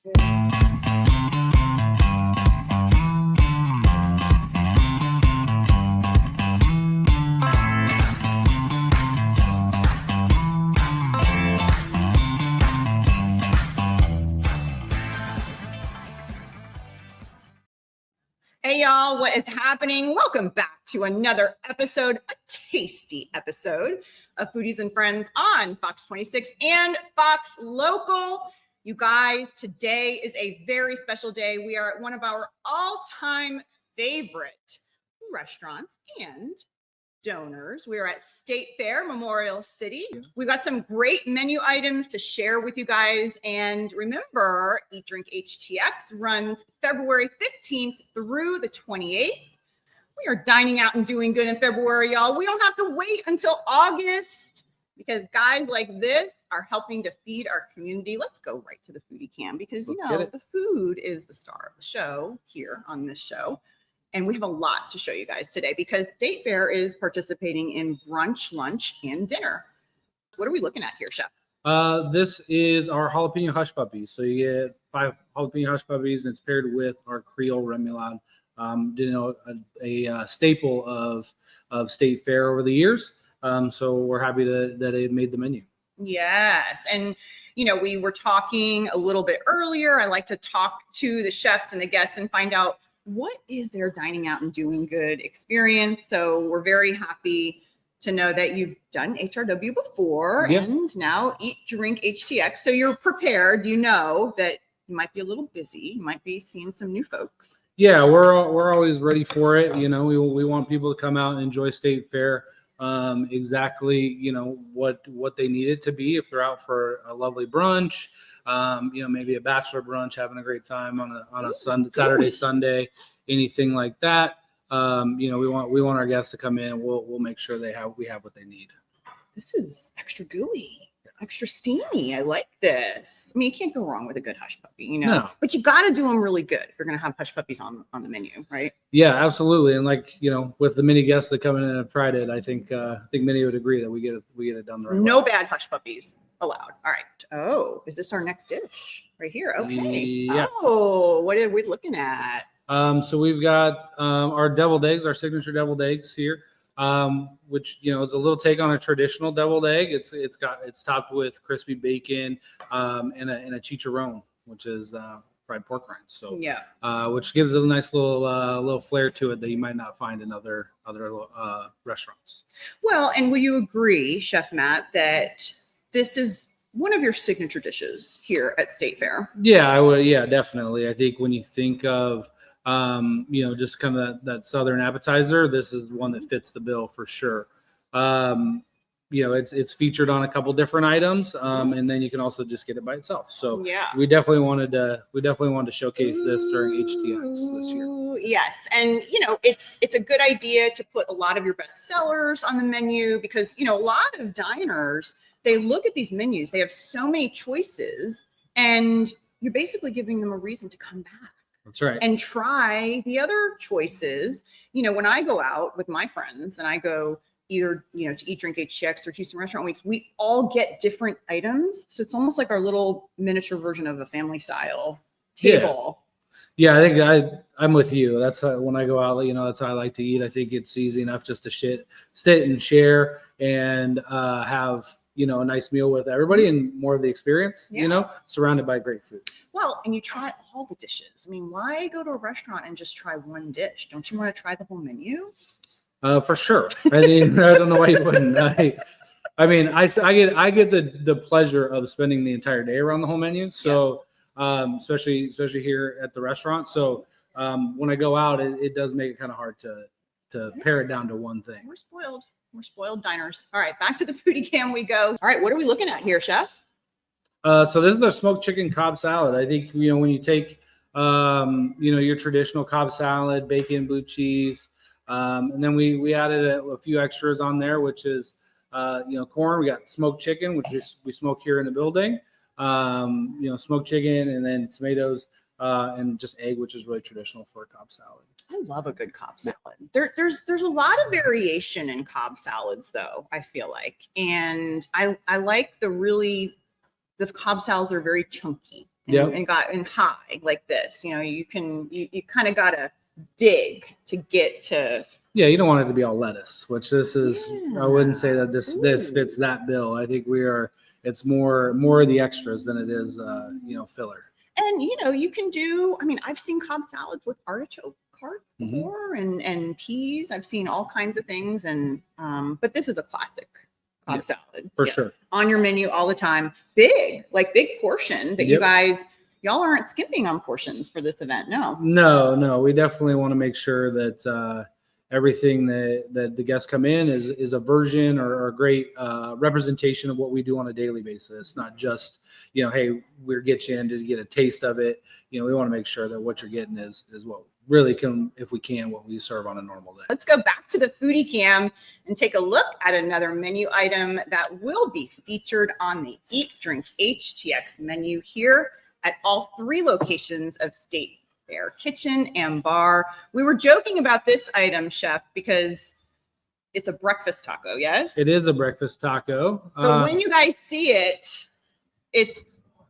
Hey y'all, what is happening? Welcome back to another episode, a tasty episode of Foodies and Friends on Fox 26 and Fox Local. You guys, today is a very special day. We are at one of our all-time favorite restaurants and donors. We are at State Fair, Memorial City. We've got some great menu items to share with you guys. And remember, Eat Drink HTX runs February 15th through the 28th. We are dining out and doing good in February, y'all. We don't have to wait until August because guys like this are helping to feed our community. Let's go right to the foodie cam because, you know, the food is the star of the show here on this show. And we have a lot to show you guys today because State Fair is participating in brunch, lunch, and dinner. What are we looking at here, Chef? This is our jalapeno hush puppies. So you get 5 jalapeno hush puppies, and it's paired with our Creole remoulade. A staple of State Fair over the years. So we're happy that it made the menu. Yes. And, you know, we were talking a little bit earlier. I like to talk to the chefs and the guests and find out what is their dining out and doing good experience. So we're very happy to know that you've done HRW before and now Eat Drink HTX. So you're prepared. You know that you might be a little busy. You might be seeing some new folks. Yeah, we're always ready for it. You know, we want people to come out and enjoy State Fair. Exactly, you know, what they need it to be. If they're out for a lovely brunch, you know, maybe a bachelor brunch, having a great time on a Sunday, Saturday, Sunday, anything like that. You know, we want our guests to come in. We'll make sure we have what they need. This is extra gooey, extra steamy. I like this. I mean, you can't go wrong with a good hush puppy, you know. No. But you got to do them really good if you're going to have hush puppies on the menu, right? Yeah, absolutely. And like, you know, with the many guests that come in and have tried it, I think many would agree that we get it done the right way. No bad hush puppies allowed. All right. Oh, is this our next dish right here? Okay. Yeah. Oh, what are we looking at? So we've got our deviled eggs, our signature deviled eggs here, which, you know, is a little take on a traditional deviled egg. It's topped with crispy bacon and a chicharron, which is fried pork rinds. So which gives it a nice little flair to it that you might not find in other restaurants. Well, and will you agree, Chef Matt, that this is one of your signature dishes here at State Fair? Yeah, I would. Yeah, definitely. I think when you think of, you know, just kind of that Southern appetizer, this is one that fits the bill for sure. You know, it's featured on a couple different items, and then you can also just get it by itself. So we definitely wanted to showcase this during HTX this year. Yes, and you know, it's a good idea to put a lot of your best sellers on the menu because, you know, a lot of diners, they look at these menus, they have so many choices, and you're basically giving them a reason to come back. That's right. And try the other choices. You know, when I go out with my friends and I go either, you know, to Eat Drink HTX or Houston Restaurant Weeks, we all get different items. So it's almost like our little miniature version of a family style table. Yeah, I think I'm with you. That's how, when I go out, you know, that's how I like to eat. I think it's easy enough just to sit and share and have, you know, a nice meal with everybody and more of the experience, you know, surrounded by great food. Well, and you try all the dishes. I mean, why go to a restaurant and just try one dish? Don't you want to try the whole menu? For sure. I mean, I don't know why you wouldn't. I mean, I get the pleasure of spending the entire day around the whole menu. So, especially here at the restaurant. So, when I go out, it does make it kind of hard to pare it down to one thing. We're spoiled diners. All right, back to the foodie cam we go. All right, what are we looking at here, Chef? So this is the smoked chicken Cobb salad. I think, you know, when you take, you know, your traditional Cobb salad, bacon, blue cheese, and then we added a few extras on there, which is, you know, corn. We got smoked chicken, which we smoke here in the building. You know, smoked chicken, and then tomatoes, and just egg, which is really traditional for a Cobb salad. I love a good Cobb salad. There's a lot of variation in Cobb salads, though, I feel like. And I like the Cobb salads are very chunky. and got in high like this. You know, you kind of gotta dig to get to. Yeah, you don't want it to be all lettuce, which this is. Yeah. I wouldn't say that this fits that bill. I think it's more of the extras than it is, filler. And you can do. I mean, I've seen Cobb salads with artichoke hearts before, and peas. I've seen all kinds of things, and but this is a classic Cobb salad for sure on your menu all the time. Big portion that y'all aren't skimping on portions for this event. No, we definitely want to make sure that everything that the guests come in is a version or a great representation of what we do on a daily basis. Not just hey, we'll get you in to get a taste of it. We want to make sure that what you're getting is what really what we serve on a normal day. Let's go back to the foodie cam and take a look at another menu item that will be featured on the Eat Drink HTX menu here at all 3 locations of State Fair Kitchen and Bar. We were joking about this item, Chef, because it's a breakfast taco, yes? It is a breakfast taco. But when you guys see it, it's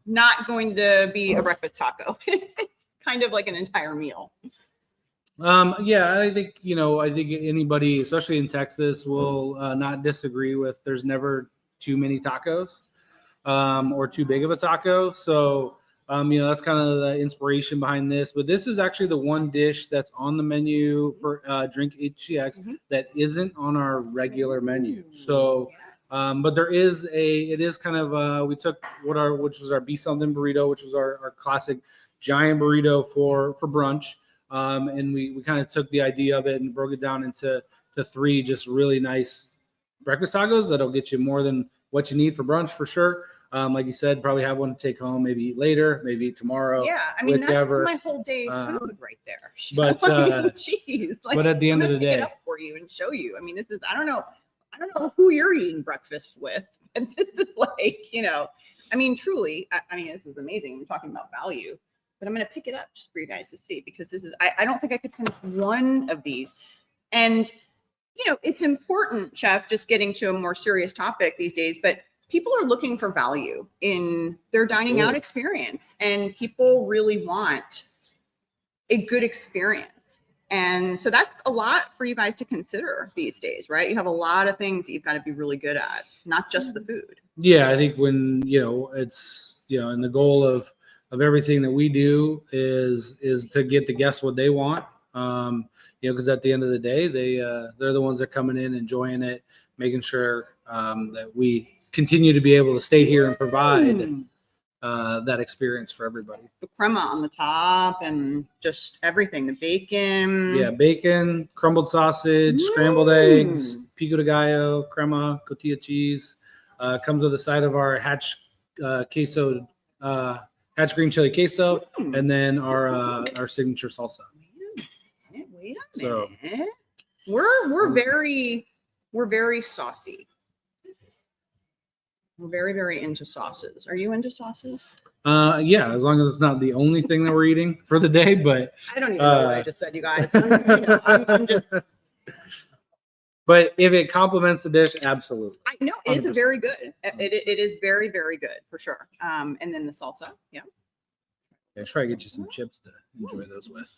not going to be a breakfast taco. It's kind of like an entire meal. I think anybody, especially in Texas, will not disagree with there's never too many tacos or too big of a taco. So that's kind of the inspiration behind this. But this is actually the one dish that's on the menu for Drink HTX that isn't on our regular menu. So but it is kind of we took which was our beef something burrito, which was our classic giant burrito for brunch. And we kind of took the idea of it and broke it down into 3 just really nice breakfast tacos that'll get you more than what you need for brunch for sure. Like you said, probably have one to take home, maybe eat later, maybe eat tomorrow. Yeah, I mean, whichever. That's my whole day food right there. But jeez, but at the end of the day, pick it up for you and show you. I mean, this is I don't know who you're eating breakfast with, and this is I mean, truly, I mean, this is amazing. We're talking about value. But I'm going to pick it up just for you guys to see, because this is, I don't think I could finish one of these. And, it's important, Chef, just getting to a more serious topic these days, but people are looking for value in their dining out experience, and people really want a good experience. And so that's a lot for you guys to consider these days, right? You have a lot of things that you've got to be really good at, not just the food. Yeah, I think when, it's, and the goal of everything that we do is to get the guests what they want. Because at the end of the day, they're the ones that are coming in, enjoying it, making sure that we continue to be able to stay here and provide that experience for everybody. The crema on the top and just everything, the bacon. Yeah, bacon, crumbled sausage, scrambled eggs, pico de gallo, crema, cotija cheese. Comes with a side of our hatch queso, hatch green chili queso, and then our signature salsa. Wait a minute. We're very saucy. We're very, very into sauces. Are you into sauces? Yeah, as long as it's not the only thing that we're eating for the day. But I don't even know what I just said, you guys. I'm just. But if it complements the dish, absolutely. I know it is very good. It is very, very good for sure. And then the salsa, yeah. Try to get you some chips to enjoy those with.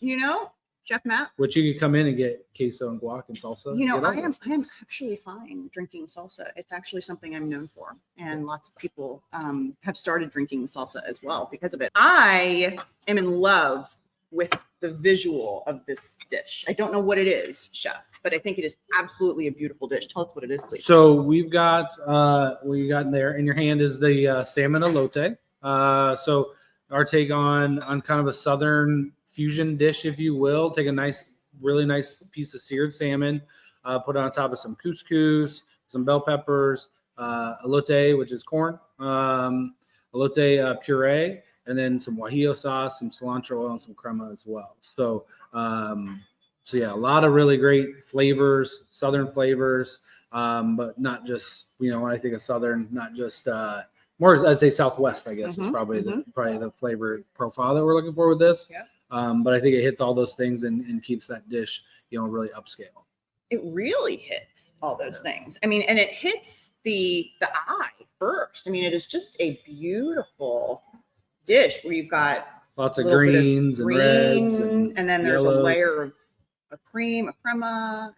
Chef Matt. Which you could come in and get queso and guac and salsa. I am actually fine drinking salsa. It's actually something I'm known for, and lots of people have started drinking the salsa as well because of it. I am in love with the visual of this dish. I don't know what it is, Chef, but I think it is absolutely a beautiful dish. Tell us what it is, please. So we've got what you got in there in your hand is the salmon elote. So our take on kind of a southern fusion dish, if you will. Take a really nice piece of seared salmon, put it on top of some couscous, some bell peppers, elote, which is corn, elote puree, and then some guajillo sauce, some cilantro oil, and some crema as well. So yeah, a lot of really great flavors, southern flavors, but not just, when I think of southern, not just more, I'd say Southwest, I guess, is probably the flavor profile that we're looking for with this. Yeah. But I think it hits all those things and keeps that dish, really upscale. It really hits all those things. I mean, and it hits the eye first. I mean, it is just a beautiful dish where you've got lots of little bit of greens and reds, and then there's yellows. a layer of a crema,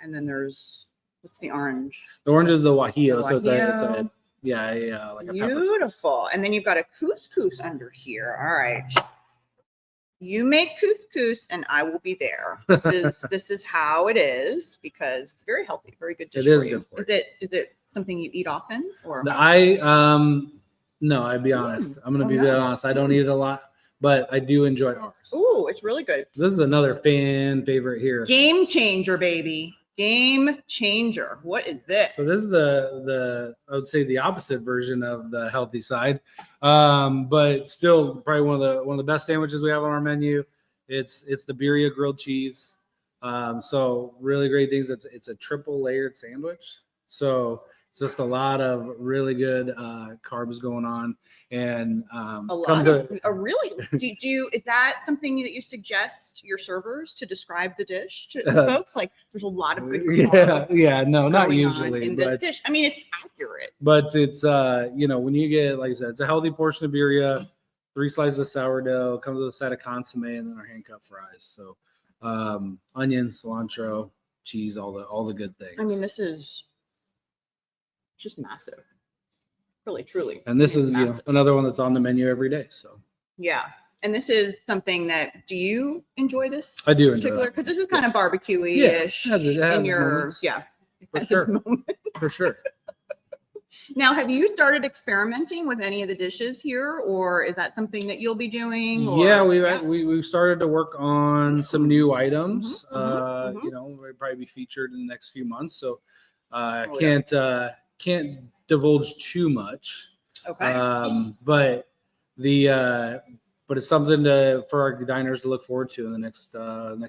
and then there's what's the orange? The orange is the guajillo, The so it's a guajillo. like a pepper sauce. Beautiful. And then you've got a couscous under here. All right. You make couscous and I will be there. This is how it is because it's very healthy, very good dish. It is for you. good for Is it something you eat often or No, I'd be honest. I'm gonna be dead honest. I don't eat it a lot, but I do enjoy ours. Ooh, it's really good. This is another fan favorite here. Game changer, baby. Game changer. What is this? So this is the I would say the opposite version of the healthy side, but still probably one of the best sandwiches we have on our menu. It's the birria grilled cheese. So really great things. It's a triple layered sandwich. So it's just a lot of really good carbs going on, and do you is that something that you suggest your servers to describe the dish to folks? Like there's a lot of good carbs not usually in this dish. I mean, it's accurate, but it's when you get, like I said, it's a healthy portion of birria, 3 slices of sourdough, comes with a side of consomme, and then our hand cut fries. So onion, cilantro, cheese, all the good things. I mean, this is just massive, really, truly. And this is another one that's on the menu every day. So yeah, and this is something that, do you enjoy this? I do enjoy particular because this is kind of barbecue-ish in your for sure. Now, have you started experimenting with any of the dishes here, or is that something that you'll be doing? We've started to work on some new items. We'll probably be featured in the next few months. So can't divulge too much. Okay. But it's something for our diners to look forward to in the next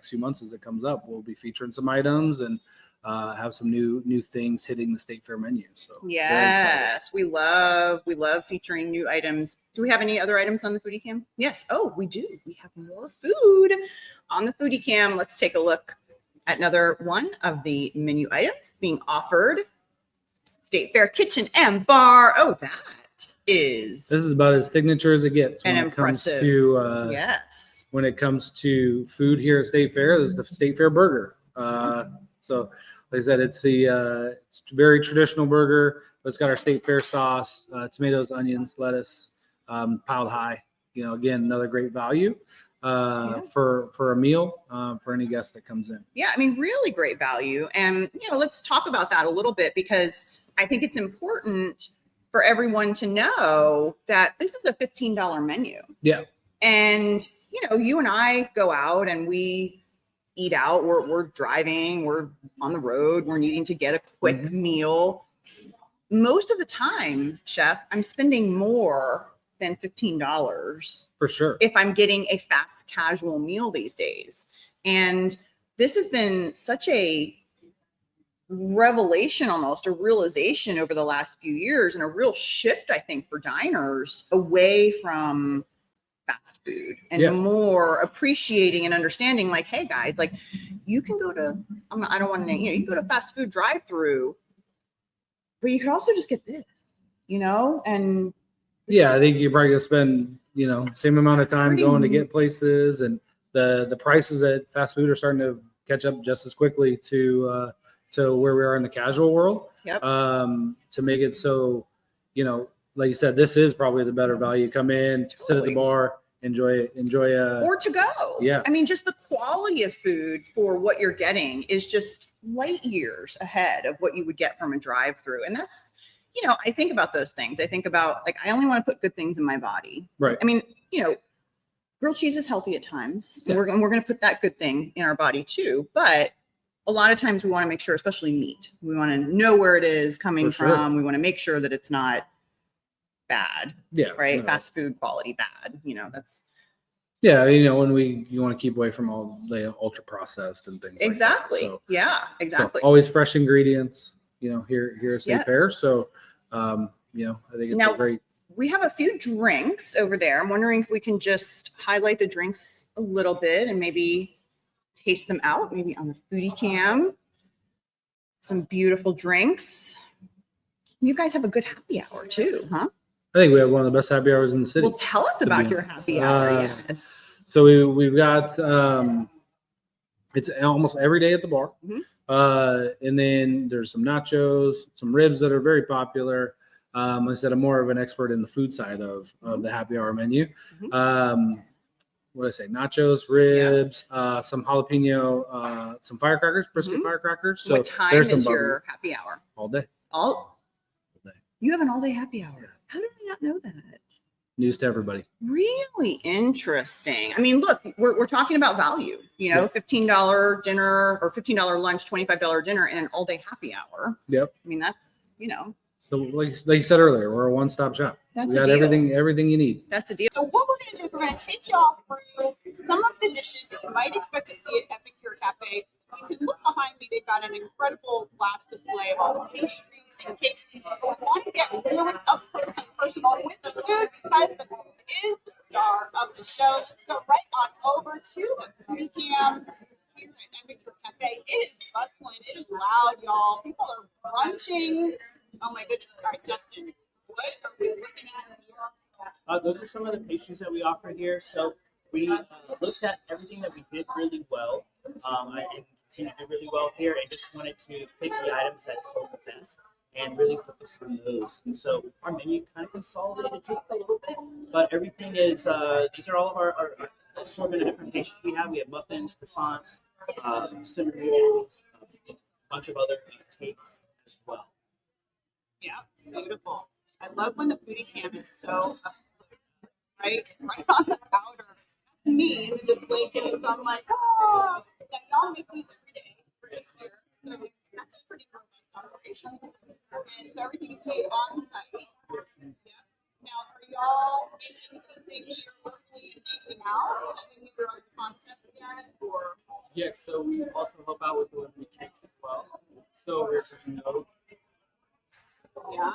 few months as it comes up. We'll be featuring some items and have some new things hitting the State Fair menu. So yes, we love featuring new items. Do we have any other items on the Foodie Cam? Yes. Oh, we do. We have more food on the Foodie Cam. Let's take a look at another one of the menu items being offered. State Fair Kitchen and Bar. Oh, this is about as signature as it gets when it comes to when it comes to food here at State Fair. This is the State Fair burger. So like I said, it's it's a very traditional burger, but it's got our State Fair sauce, tomatoes, onions, lettuce, piled high. Again, another great value for a meal for any guest that comes in. Yeah, I mean, really great value. And let's talk about that a little bit, because I think it's important for everyone to know that this is a $15 menu. Yeah. And, you and I go out and we eat out. We're driving, we're on the road, we're needing to get a quick meal. Most of the time, Chef, I'm spending more than $15 for sure if I'm getting a fast casual meal these days. And this has been such a revelation, almost a realization over the last few years, and a real shift, I think, for diners away from fast food and more appreciating and understanding, like, hey guys, like you can go to, I don't want to name, you can go to fast food drive-through, but you could also just get this, and I think you're probably gonna spend, same amount of time going to get places, and the prices at fast food are starting to catch up just as quickly to where we are in the casual world. Yep. To make it so, like you said, this is probably the better value. Come in, sit at the bar, enjoy or to go. Yeah. I mean, just the quality of food for what you're getting is just light years ahead of what you would get from a drive-through. And that's, I think about those things. I think about, like, I only want to put good things in my body. Right. I mean, grilled cheese is healthy at times. Yeah. We're going to put that good thing in our body too. But a lot of times we want to make sure, especially meat, we want to know where it is coming from. We want to make sure that it's not bad. Yeah. Right. No. Fast food quality bad. That's. Yeah. You want to keep away from all the ultra processed and things. Exactly. Like that. So, yeah, exactly. So always fresh ingredients, here at State Fair. So, I think it's a great. We have a few drinks over there. I'm wondering if we can just highlight the drinks a little bit and maybe taste them out, maybe on the Foodie Cam. Some beautiful drinks. You guys have a good happy hour too, huh? I think we have one of the best happy hours in the city. Well, tell us about your happy hour. Yes. So we've got it's almost every day at the bar. And then there's some nachos, some ribs that are very popular. Like I said, I'm more of an expert in the food side of the happy hour menu. What did I say? Nachos, ribs, some jalapeno, some firecrackers, brisket firecrackers. So what time is your happy hour? All day. All day. You have an all day happy hour. Yeah. How did I not know that? News to everybody. Really interesting. I mean, look, we're talking about value, you know, $15 dinner or $15 lunch, $25 dinner, and an all day happy hour. Yep. I mean, that's, you know. So like you said earlier, we're a one-stop shop. That's we got everything you need. That's a deal. So what we're going to do is we're going to take y'all through some of the dishes that you might expect to see at Epicure Cafe. You can look behind me. They've got an incredible glass display of all the pastries and cakes. But we want to get really up close and personal with the food because the food is the star of the show. Let's go right on over to the foodie cam here at Epicure Cafe. It is bustling. It is loud, y'all. People are brunching. Oh my goodness. All right, Justin, what are we looking at here? Those are some of the pastries that we offer here. So we looked at everything that we did really well and continue to do really well here, and just wanted to pick the items that sold the best and really focus on those. And so our menu kind of consolidated just a little bit, but everything is, these are all of our assortment of different pastries we have. We have muffins, croissants, cinnamon rolls, a bunch of other cakes as well. Yeah, beautiful. I love when the foodie cam is so right on the counter. Me in the display case. I'm like, oh, now y'all make these every day for us here. So that's a pretty robust operation. And so everything is made on site. Yeah. Now, are y'all making anything here locally and shipping out? Is that any of your other concepts yet? Or yeah, so we also help out with delivery cakes as well. So there's yeah.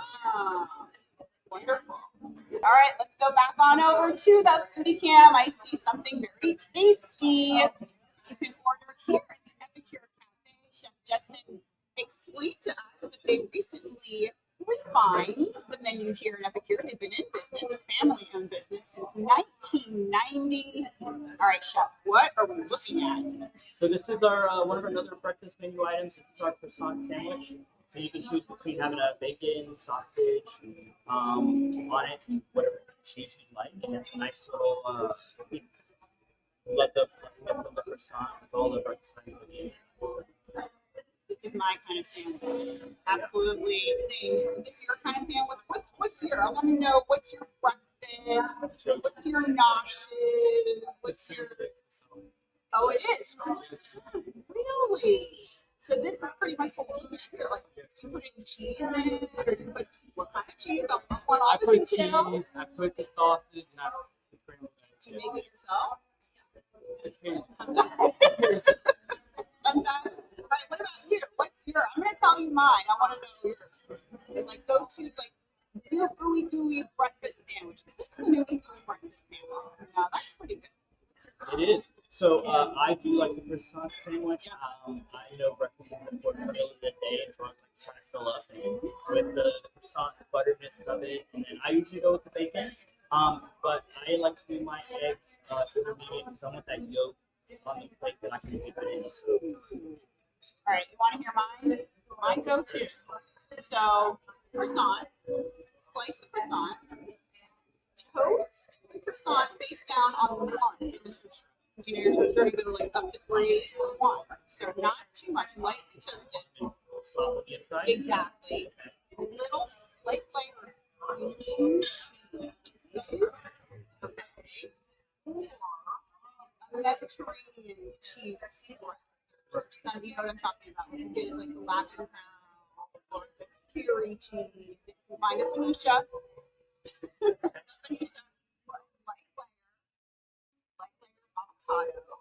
Wonderful. All right, let's go back on over to the foodie cam. I see something very tasty. You can order here at the Epicure Cafe. Chef Justin explained to us that they recently refined the menu here at Epicure. They've been in business, a family-owned business, since 1990. All right, Chef, what are we looking at? So this is our one of our other breakfast menu items. This is our croissant sandwich. So you can choose between having a bacon, sausage, on it, whatever cheese you like. And it's a nice little, let the fluffiness of the croissant with all the breakfast ingredients. This is my kind of sandwich. Absolutely. This is your kind of sandwich. What's your, I want to know, what's your breakfast? What's your noshes? What's your, oh, it is. Really? So this is pretty much what we're looking at here. Like, do you put any cheese in it, or do you put what kind of cheese? I want all the detail. I put the sausage, and I put the scrambled eggs. Do you make it yourself? It's Sometimes. All right, what about you? What's your, I'm going to tell you mine. I want to know yours. Like, go to, like, your gooey breakfast sandwich. This is a new gooey breakfast sandwich. Now, that's pretty good. It is. So I do like the croissant sandwich. I know breakfast is an important meal of the day, so I'm like trying to fill up and with the croissant butterness of it. And then I usually go with the bacon. But I like to do my eggs intermediate because I want that yolk on the plate that I can dip it in. So. All right, you want to hear mine? Mine go to. So croissant, slice the croissant, toast the croissant face down on one in the toaster. Because you know your toaster can go like up to 3 or 1. So not too much, lightly toasted. Soft on the inside. Exactly. A little slight layer of cream cheese. Okay. Or a Mediterranean cheese spread. Some, you know what I'm talking about. You get it like the Latin crown or the curry cheese. If you find a Venetia. Venetia. Avocado,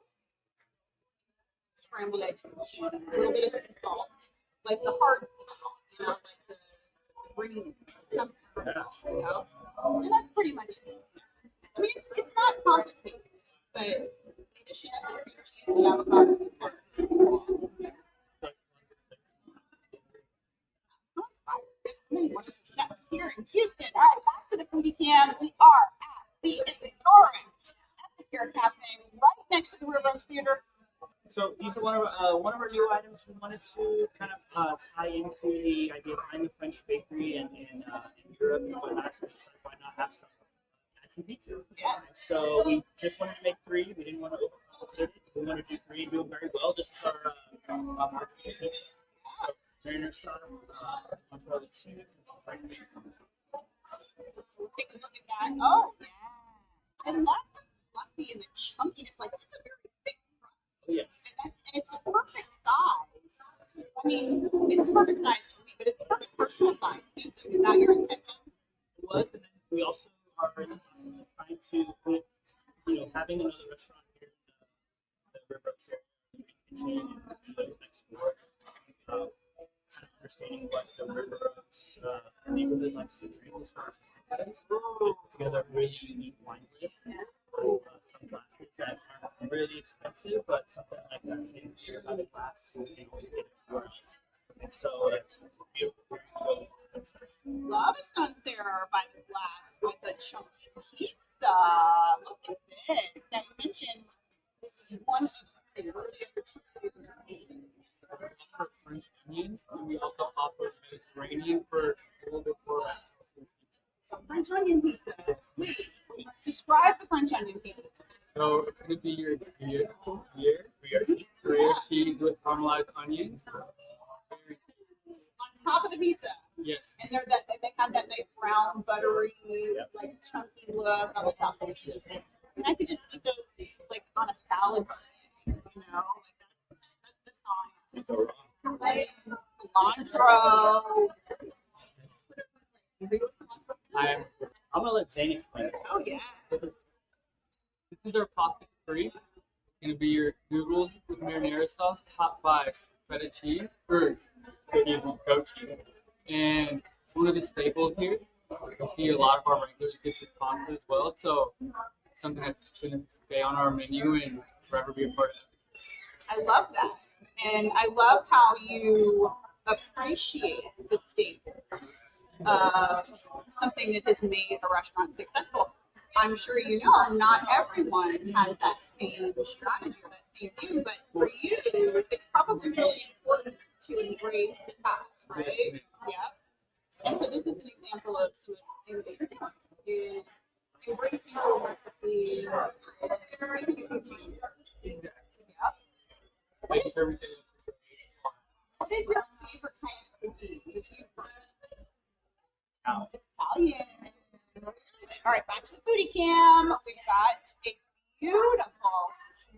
scrambled eggs and cheese, a little bit of sea salt, like the hard sea salt, you know, like the green stuff, you know, and that's pretty much it. I mean, it's not complicated, but the addition of the cream cheese and the avocado is important. There's so many wonderful chefs here in Houston. All right, back to the food Foodie Cam. We are at the historic Epicure Cafe right next to the River Oaks Theater. So these are one of our new items. We wanted to kind of tie into the idea behind the French bakery in Europe and whatnot. So just like, why not have some pizzas? Yeah. So we just wanted to make 3. We didn't want to overcomplicate it. We wanted to do 3 and do it very well. This is our marketing pizza. So Mariner sauce, mozzarella cheese, and some French bacon. We'll take a look at that. Oh, yeah. I love the fluffy and the chunkiness. Like, it's a very thick crust. Yes. And it's a perfect size. I mean, it's a perfect size for me, but it's a perfect personal size pizza. Is that your intention? It was, and then we also are trying to put, having another restaurant here in the River Oaks area, and those next door. Kind of understanding what the River Oaks neighborhood likes to drink as far as put together a really unique wine list. Some glasses that aren't really expensive, but something like that same beer by the glass, you can always get it for us. And so it's beautiful. Love a Sancerre by the glass with a chunky pizza. Look at this. Now, you mentioned this is one of the other 2 flavors of pizza. We offer French onion, and we also offer Mediterranean for a little bit more So French onion pizza. Sweet. Describe the French onion pizza. So it's going to be your gruyere cheese with caramelized onions. Very tasty. On top of the pizza. Yes. And they have that nice brown, buttery, like chunky look on the top of the pizza. And I could just eat those like on a salad, like that's how I am. Right? Cilantro. I'm gonna let Zane explain it. Oh yeah. This is our pasta free. It's going to be your noodles with marinara sauce topped by feta cheese, or goat cheese. And it's one of the staples here. You see a lot of our regulars get this pasta as well. So it's something that's going to stay on our menu and forever be a part of it. I love that. And I love how you appreciate the staples of something that has made a restaurant successful. I'm sure you know not everyone has that same strategy or that same view, but for you, it's probably really important to embrace the past, right? Yeah. And so this is an example of some of the things that you're doing. You bring people recipes, maybe you can change it. Yeah. What is your favorite kind of cuisine? Italian. All right, back to the Foodie Cam. We've got a beautiful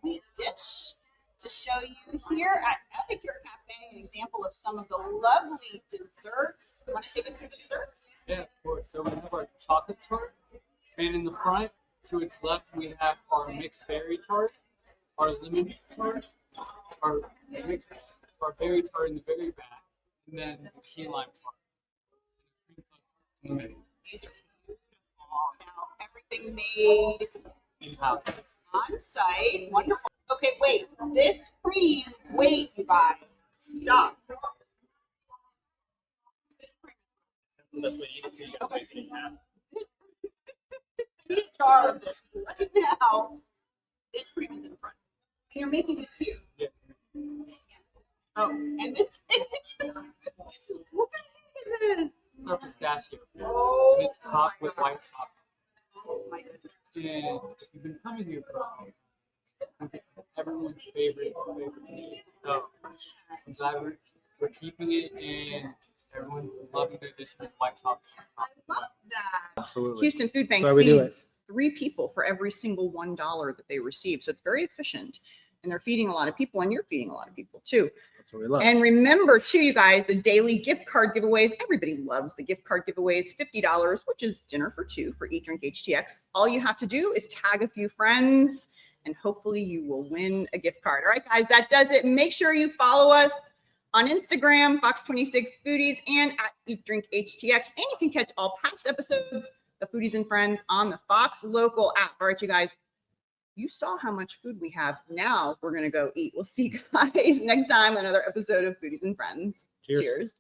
sweet dish to show you here at Epicure Cafe, an example of some of the lovely desserts. You want to take us through the desserts? Yeah, of course. So we have our chocolate tart. And in the front, to its left, we have our mixed berry tart, our lemon tart, our berry tart in the very back, and then the key lime tart. These are beautiful. Now, everything made in-house. on site. Wonderful. Okay, wait. This cream, wait, you guys. Stop. That's what you eat it to. You gotta break it in half. I need a jar of this right now. This cream is in the front. And you're making this here. Yes. Oh, and this. What kind of thing is this? It's our pistachio. Oh, And it's topped with white chocolate. oh my goodness. And you've been coming here for a while. It's everyone's favorite thing. So I'm glad we're keeping it, and everyone's loving the addition of white chocolate. I love that. Absolutely. Houston Food Bank That's why we do it. feeds 3 people for every single $1 that they receive. So it's very efficient. And they're feeding a lot of people, and you're feeding a lot of people too. That's what we love. And remember too, you guys, the daily gift card giveaways. Everybody loves the gift card giveaways. $50, which is dinner for 2 for Eat Drink HTX. All you have to do is tag a few friends, and hopefully you will win a gift card. All right, guys, that does it. Make sure you follow us on Instagram, Fox26 Foodies, and at Eat Drink HTX. And you can catch all past episodes of Foodies and Friends on the Fox Local app. All right, you guys. You saw how much food we have. Now we're going to go eat. We'll see you guys next time on another episode of Foodies and Friends. Cheers. Cheers.